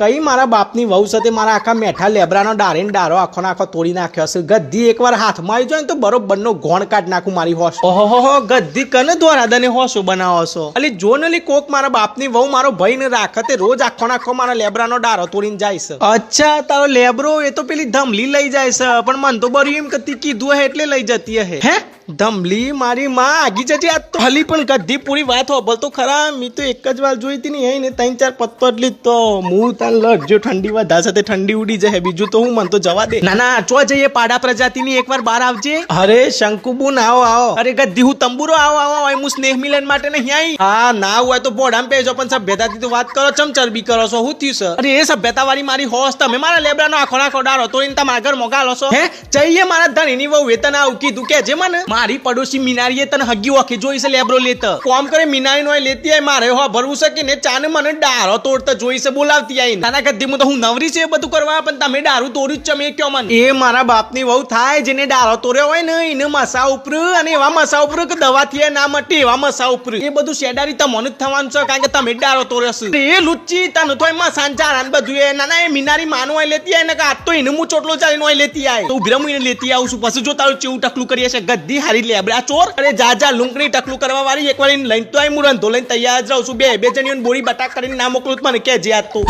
કઈ મારા બાપની વહુ સાથે મારા આખા મેઠા લેબરાનો ડારીને ડારો આખો આખો તોડી નાખ્યો છે. ગદ્દી એકવાર હાથમાં આવી જાય ને તો બરોબરનો ગોણ કાઢ નાખું મારી હોશ. ઓહો ગદ્દી કને દ્વારાદાને હોશો બનાવો છો? અલી જો ને કોક મારા બાપની વહુ મારો ભાઈ ને રાખતે રોજ આખો આખો મારા લેબરાનો ડારો તોડીને જાય છે. અચ્છા તારો લેબરો એ તો પેલી ધમલી લઈ જાય છે, પણ મન તો બરું એમ કતી કીધું હે એટલે લઈ જતી હે. ધમલી મારી માં આગી જજે આ તો હલી પણ ગદ્દી પૂરી વાત હોબલ તો ખરા. મી તો એક જ વાર જોઈ હતી ને એને 3-4 પત્તો એટલી તો મૂળ તાન લડજો ઠંડી વધા સાથે ઠંડી ઉડી જાય. બીજું તો હું મન તો જવા દે. ના ચો જઈએ પાડા પ્રજાતિની એકવાર બહાર આવજે. અરે શંકુબુન આવો. અરે ગદ્દી હું તંબુરો આવો હું સ્નેહ મિલન માટે નહીં આવી. હા ના હોય તો બોડામ પેજો પણ સભ્યતાથી તો વાત કરો. ચમ ચરબી કરો છો? હું થયું છે? અરે એ સભ્યતા વાળી મારી હોશ તમે મારા લેબડાનો આખો ડારો તોડીને તમારા ઘર મોગાલો છો. હે જઈએ મારા ધણીની વહુ વેતન આવું કીધું કે જે મને મારી પડોશી મિનારીએ તને હગી ઓખી જોઈ છે લેબરો લેતા. કોમ કરે મિનારી નો લેતી આય મારે હો ભરવું છે કે ને ચાને મને ડારો તોડતા જોઈ છે બોલાવતી આઈ. નાના ગદ્દી હું તો હું નવરી છે બધું કરવા, પણ તમે દારૂ તોડ્યું જ ચમે કયો મને. એ મારા બાપની વહુ થાય જેને ડારો તોડ્યો હોય ને એને મસા ઉપર અને એવા મસા ઉપર કે દવાથી ના મટે એવા મસા ઉપર એ બધું શેડારી તમને જ થવાનું છે, કારણ કે તમે ડારો તોડ્યો છે. એ લુચ્ચી તને તો મસાન ચારાન બધું એ નાના એ મિનારી માનો હોય લેતી આય ને કે આ તો એને હું ચોટલો ચાલીને હોય લેતી આય તો ઉભી રહીને લેતી આવું છું. પછી જો તારું ચેવું ટકલું કરીએ છે ગદ્દી હારી લેબડા ચોર. અરે જા લુંકણી ટકલું કરવા વાળી એકવાર લઈને તો આય હું રંધો લઈને તૈયાર જ રહું છું. બે જણીઓને બોરી બટાક કરીને ના મોકલું મને કે જે આ તો